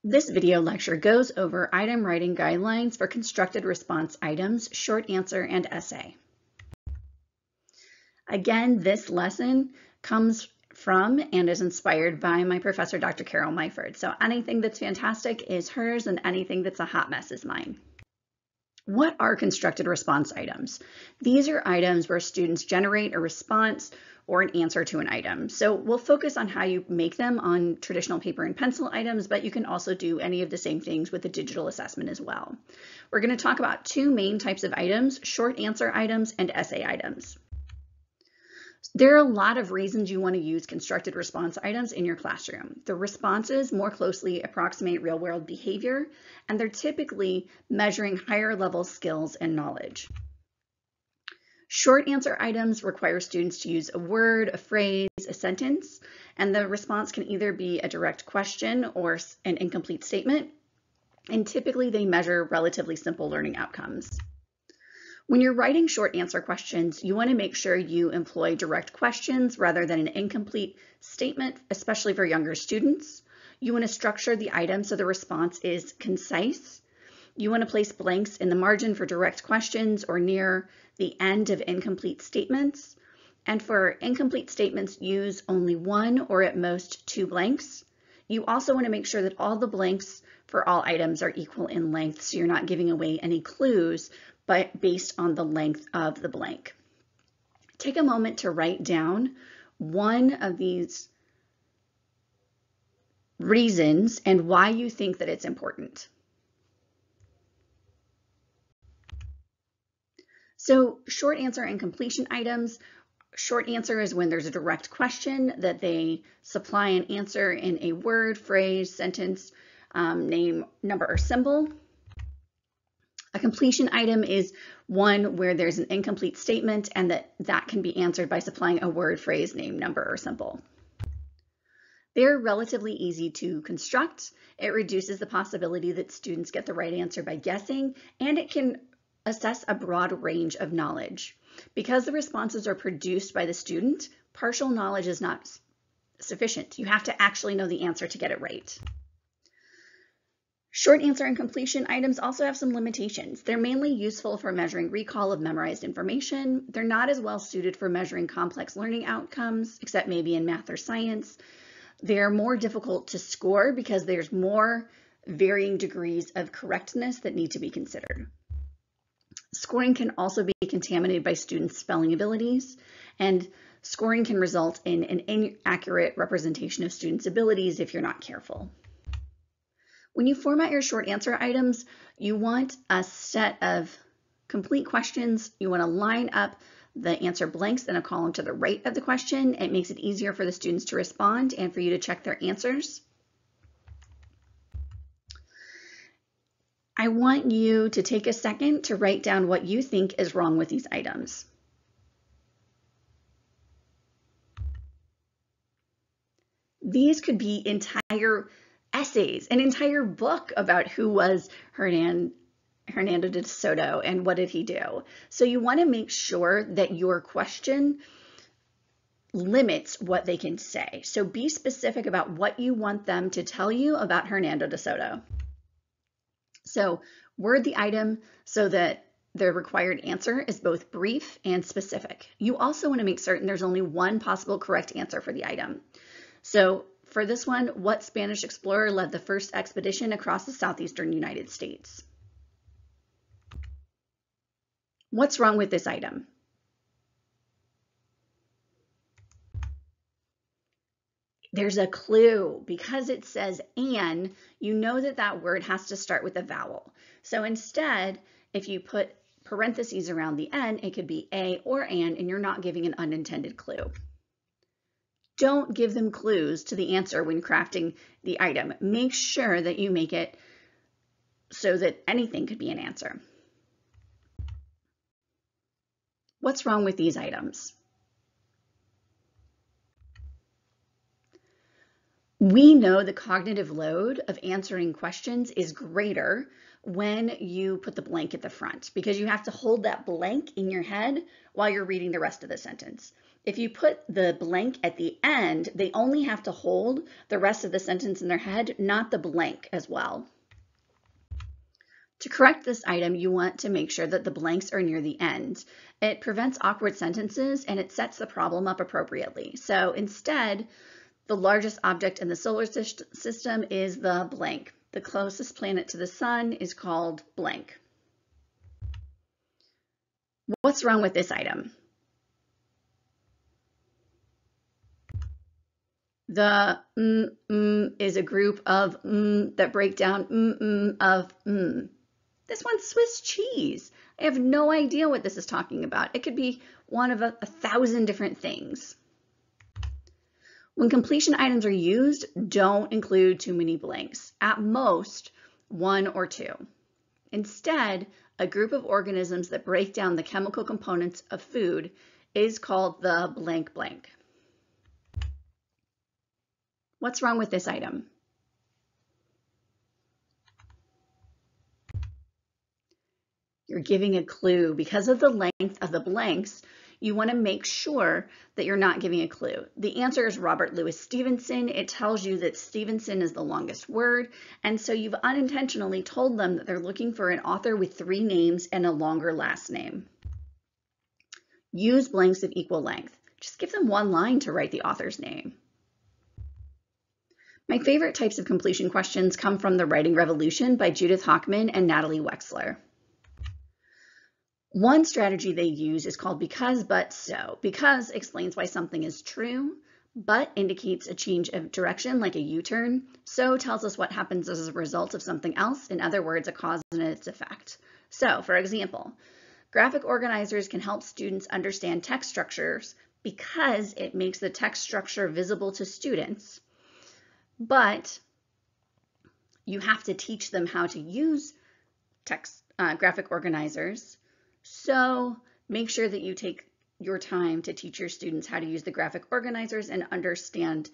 This video lecture goes over item writing guidelines for constructed response items, short answer, and essay. Again, this lesson comes from and is inspired by my professor, Dr. Carol Myford. So anything that's fantastic is hers and anything that's a hot mess is mine. What are constructed response items? These are items where students generate a response or an answer to an item. So we'll focus on how you make them on traditional paper and pencil items, but you can also do any of the same things with the digital assessment as well. We're going to talk about two main types of items, short answer items and essay items. There are a lot of reasons you want to use constructed response items in your classroom. The responses more closely approximate real-world behavior, and they're typically measuring higher level skills and knowledge. Short answer items require students to use a word, a phrase, a sentence, and the response can either be a direct question or an incomplete statement, and typically they measure relatively simple learning outcomes. When you're writing short answer questions, you want to make sure you employ direct questions rather than an incomplete statement, especially for younger students. You want to structure the item so the response is concise. You want to place blanks in the margin for direct questions or near the end of incomplete statements. And for incomplete statements, use only one or at most two blanks. You also want to make sure that all the blanks for all items are equal in length, so you're not giving away any clues, but based on the length of the blank. Take a moment to write down one of these reasons and why you think that it's important. So short answer and completion items. Short answer is when there's a direct question that they supply an answer in a word, phrase, sentence, name, number, or symbol. A completion item is one where there's an incomplete statement and that can be answered by supplying a word, phrase, name, number, or symbol. They're relatively easy to construct. It reduces the possibility that students get the right answer by guessing, and it can assess a broad range of knowledge. Because the responses are produced by the student, partial knowledge is not sufficient. You have to actually know the answer to get it right. Short answer and completion items also have some limitations. They're mainly useful for measuring recall of memorized information. They're not as well suited for measuring complex learning outcomes, except maybe in math or science. They're more difficult to score because there's more varying degrees of correctness that need to be considered. Scoring can also be contaminated by students' spelling abilities, and scoring can result in an inaccurate representation of students' abilities if you're not careful. When you format your short answer items, you want a set of complete questions. You want to line up the answer blanks in a column to the right of the question. It makes it easier for the students to respond and for you to check their answers. I want you to take a second to write down what you think is wrong with these items. These could be entire essays, an entire book about who was Hernando de Soto and what did he do. So you want to make sure that your question limits what they can say. So be specific about what you want them to tell you about Hernando de Soto. So word the item so that the required answer is both brief and specific. You also want to make certain there's only one possible correct answer for the item. So for this one, what Spanish explorer led the first expedition across the southeastern United States? What's wrong with this item? There's a clue. Because it says "an," you know that that word has to start with a vowel. So instead, if you put parentheses around the "n," it could be "a" or "an," and you're not giving an unintended clue. Don't give them clues to the answer when crafting the item. Make sure that you make it so that anything could be an answer. What's wrong with these items? We know the cognitive load of answering questions is greater when you put the blank at the front because you have to hold that blank in your head while you're reading the rest of the sentence. If you put the blank at the end, they only have to hold the rest of the sentence in their head, not the blank as well. To correct this item, you want to make sure that the blanks are near the end. It prevents awkward sentences and it sets the problem up appropriately. So instead, the largest object in the solar system is the blank. The closest planet to the sun is called blank. What's wrong with this item? The is a group of that break down of. This one's Swiss cheese. I have no idea what this is talking about. It could be one of a 1,000 different things. When completion items are used, don't include too many blanks. At most, 1 or 2. Instead, a group of organisms that break down the chemical components of food is called the blank blank. What's wrong with this item? You're giving a clue. Because of the length of the blanks, you want to make sure that you're not giving a clue. The answer is Robert Louis Stevenson. It tells you that Stevenson is the longest word, and so you've unintentionally told them that they're looking for an author with 3 names and a longer last name. Use blanks of equal length. Just give them 1 line to write the author's name. My favorite types of completion questions come from The Writing Revolution by Judith Hochman and Natalie Wexler. One strategy they use is called because, but, so. Because explains why something is true, but indicates a change of direction, like a U-turn. So tells us what happens as a result of something else, in other words, a cause and its effect. So, for example, graphic organizers can help students understand text structures because it makes the text structure visible to students, but you have to teach them how to use graphic organizers. So make sure that you take your time to teach your students how to use the graphic organizers and understand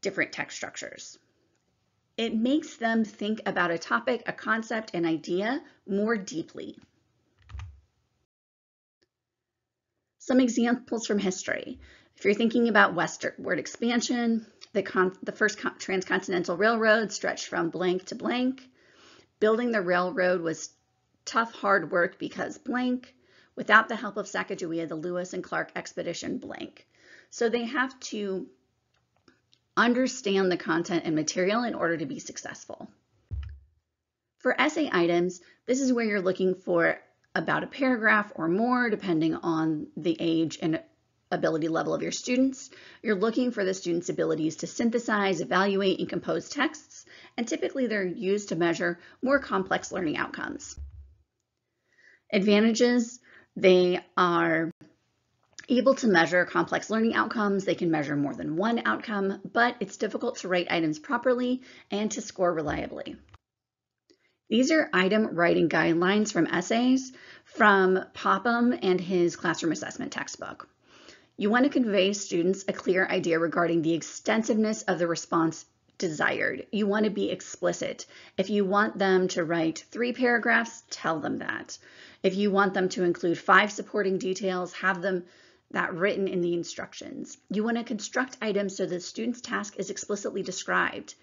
different text structures. It makes them think about a topic, a concept, an idea more deeply. Some examples from history. If you're thinking about westward expansion, the first transcontinental railroad stretched from blank to blank. Building the railroad was tough, hard work because blank. Without the help of Sacagawea, the Lewis and Clark expedition blank. So they have to understand the content and material in order to be successful. For essay items, this is where you're looking for about a paragraph or more, depending on the age and ability level of your students. You're looking for the students' abilities to synthesize, evaluate, and compose texts, and typically they're used to measure more complex learning outcomes. Advantages, they are able to measure complex learning outcomes. They can measure more than one outcome, but it's difficult to write items properly and to score reliably. These are item writing guidelines from essays from Popham and his classroom assessment textbook. You want to convey students a clear idea regarding the extensiveness of the response desired. You want to be explicit. If you want them to write 3 paragraphs, tell them that. If you want them to include 5 supporting details, have them that written in the instructions. You want to construct items so the student's task is explicitly described.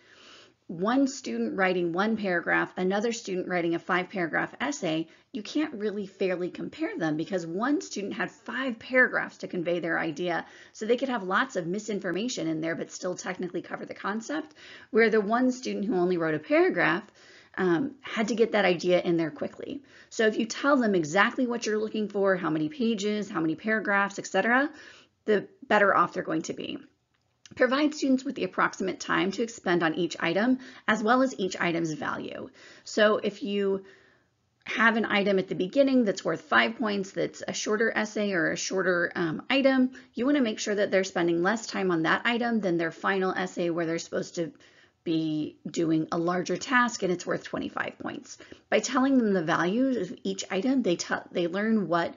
One student writing 1 paragraph, another student writing a 5-paragraph essay, you can't really fairly compare them because one student had 5 paragraphs to convey their idea, so they could have lots of misinformation in there but still technically cover the concept, where the one student who only wrote a paragraph had to get that idea in there quickly. So if you tell them exactly what you're looking for, how many pages, how many paragraphs, etc., the better off they're going to be. Provide students with the approximate time to expend on each item, as well as each item's value. So if you have an item at the beginning that's worth 5 points, that's a shorter essay or a shorter item, you want to make sure that they're spending less time on that item than their final essay where they're supposed to be doing a larger task and it's worth 25 points. By telling them the values of each item, they learn what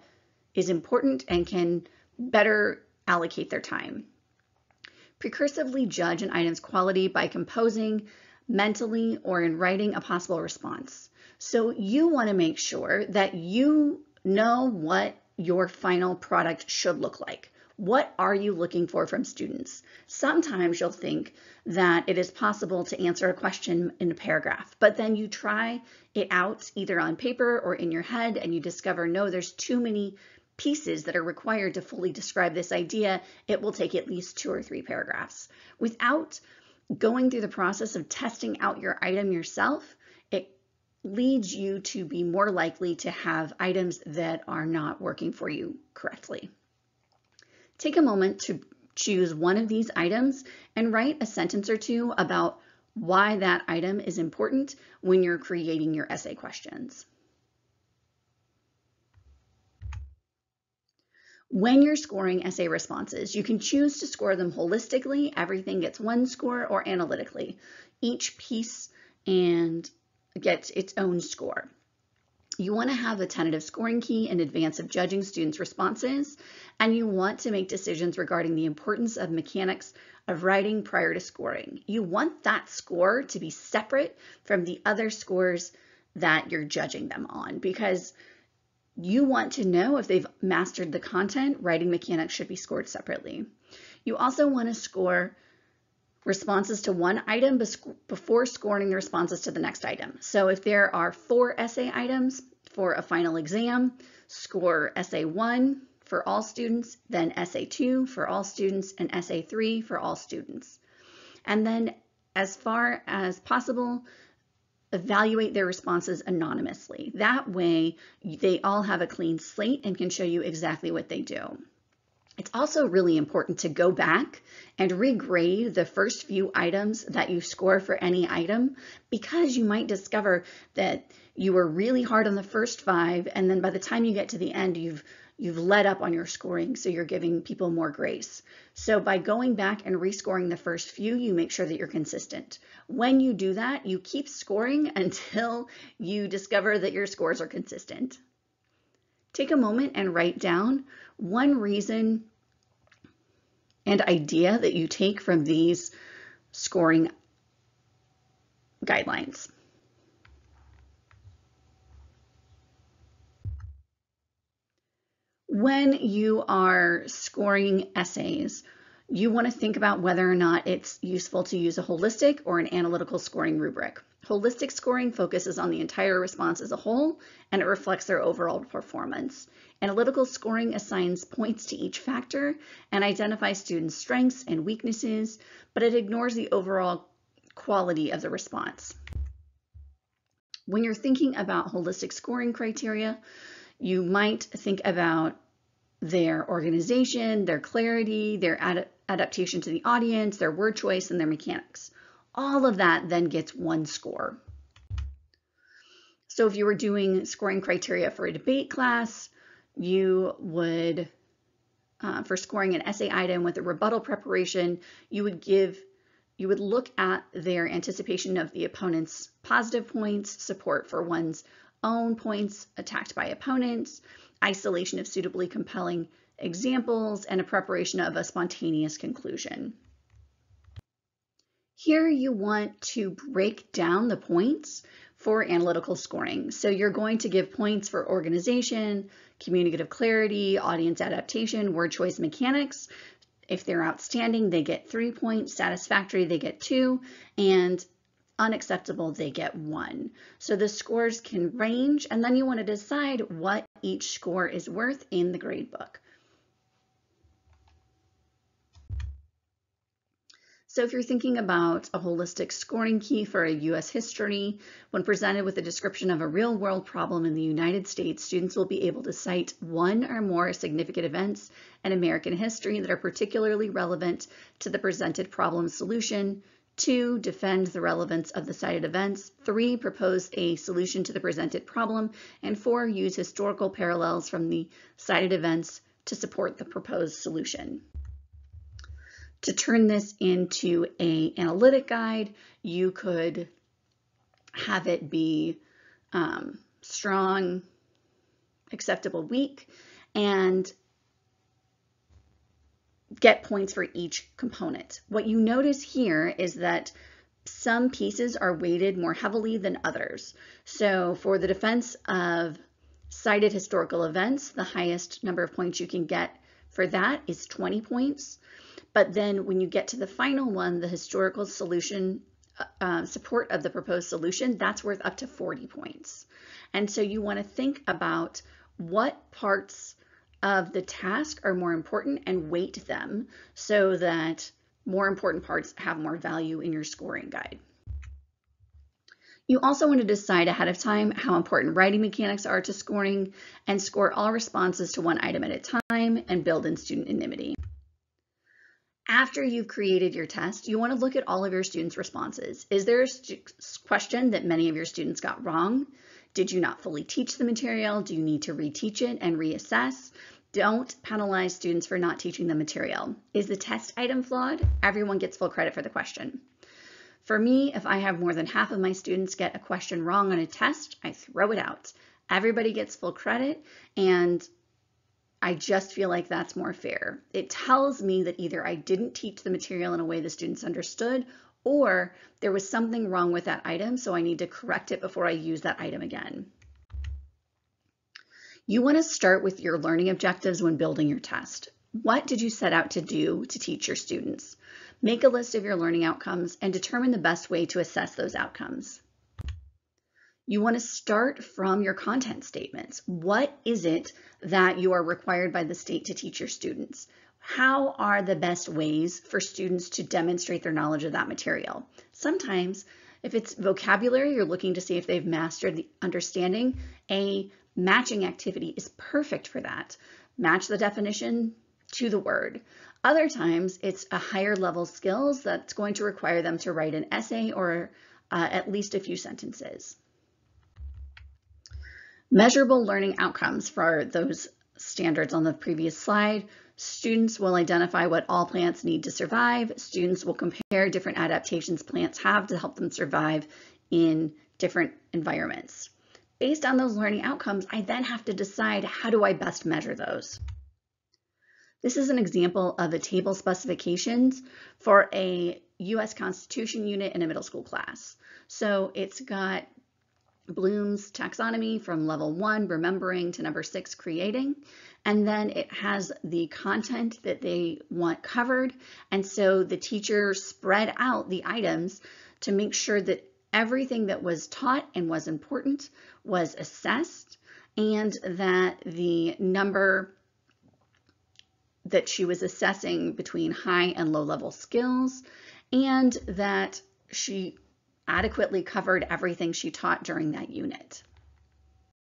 is important and can better allocate their time. Precursively judge an item's quality by composing mentally or in writing a possible response. So you want to make sure that you know what your final product should look like. What are you looking for from students? Sometimes you'll think that it is possible to answer a question in a paragraph, but then you try it out either on paper or in your head and you discover, no, there's too many pieces that are required to fully describe this idea. It will take at least 2 or 3 paragraphs. Without going through the process of testing out your item yourself, it leads you to be more likely to have items that are not working for you correctly. Take a moment to choose one of these items and write a sentence or two about why that item is important when you're creating your essay questions. When you're scoring essay responses, you can choose to score them holistically, everything gets 1 score, or analytically. Each piece gets its own score. You want to have a tentative scoring key in advance of judging students' responses, and you want to make decisions regarding the importance of mechanics of writing prior to scoring. You want that score to be separate from the other scores that you're judging them on, because you want to know if they've mastered the content. Writing mechanics should be scored separately. You also want to score responses to one item before scoring the responses to the next item. So if there are 4 essay items for a final exam, score essay 1 for all students, then essay 2 for all students, and essay 3 for all students. And then as far as possible, evaluate their responses anonymously. That way, they all have a clean slate and can show you exactly what they do. It's also really important to go back and regrade the first few items that you score for any item, because you might discover that you were really hard on the first 5, and then by the time you get to the end, you've let up on your scoring, so you're giving people more grace. So by going back and rescoring the first few, you make sure that you're consistent. When you do that, you keep scoring until you discover that your scores are consistent. Take a moment and write down one reason and idea that you take from these scoring guidelines. When you are scoring essays, you want to think about whether or not it's useful to use a holistic or an analytical scoring rubric. Holistic scoring focuses on the entire response as a whole, and it reflects their overall performance. Analytical scoring assigns points to each factor and identifies students' strengths and weaknesses, but it ignores the overall quality of the response. When you're thinking about holistic scoring criteria, you might think about their organization, their clarity, their adaptation to the audience, their word choice, and their mechanics. All of that then gets 1 score. So if you were doing scoring criteria for a debate class, you would, for scoring an essay item with a rebuttal preparation, you would look at their anticipation of the opponent's positive points, support for one's own points attacked by opponents, isolation of suitably compelling examples, and a preparation of a spontaneous conclusion. Here you want to break down the points for analytical scoring. So you're going to give points for organization, communicative clarity, audience adaptation, word choice, mechanics. If they're outstanding, they get 3 points, satisfactory, they get 2, and unacceptable, they get 1. So the scores can range, and then you want to decide what each score is worth in the gradebook. So if you're thinking about a holistic scoring key for a U.S. history, when presented with a description of a real-world problem in the United States, students will be able to cite 1 or more significant events in American history that are particularly relevant to the presented problem solution. 2, defend the relevance of the cited events. 3, propose a solution to the presented problem. And 4, use historical parallels from the cited events to support the proposed solution. To turn this into an analytic guide, you could have it be strong, acceptable, weak, and get points for each component. What you notice here is that some pieces are weighted more heavily than others. So for the defense of cited historical events, the highest number of points you can get for that is 20 points. But then when you get to the final one, the historical solution support of the proposed solution, that's worth up to 40 points. And so you want to think about what parts of the task are more important and weight them so that more important parts have more value in your scoring guide. You also want to decide ahead of time how important writing mechanics are to scoring and score all responses to one item at a time and build in student anonymity. After you've created your test, you want to look at all of your students' responses. Is there a question that many of your students got wrong? Did you not fully teach the material? Do you need to reteach it and reassess? Don't penalize students for not teaching the material. Is the test item flawed? Everyone gets full credit for the question. For me, if I have more than half of my students get a question wrong on a test, I throw it out. Everybody gets full credit, and I just feel like that's more fair. It tells me that either I didn't teach the material in a way the students understood, or there was something wrong with that item, so I need to correct it before I use that item again. You want to start with your learning objectives when building your test. What did you set out to do to teach your students? Make a list of your learning outcomes and determine the best way to assess those outcomes. You want to start from your content statements. What is it that you are required by the state to teach your students? How are the best ways for students to demonstrate their knowledge of that material? Sometimes, if it's vocabulary, you're looking to see if they've mastered the understanding. A matching activity is perfect for that. Match the definition to the word. Other times, it's a higher level skills that's going to require them to write an essay or at least a few sentences. Measurable learning outcomes for those standards on the previous slide. Students will identify what all plants need to survive. Students will compare different adaptations plants have to help them survive in different environments. Based on those learning outcomes, I then have to decide, how do I best measure those? This is an example of a table specifications for a U.S. Constitution unit in a middle school class. So it's got Bloom's taxonomy from level 1, remembering, to number 6, creating. And then it has the content that they want covered. And so the teacher spread out the items to make sure that everything that was taught and was important was assessed, and that the number that she was assessing between high and low level skills, and that she adequately covered everything she taught during that unit.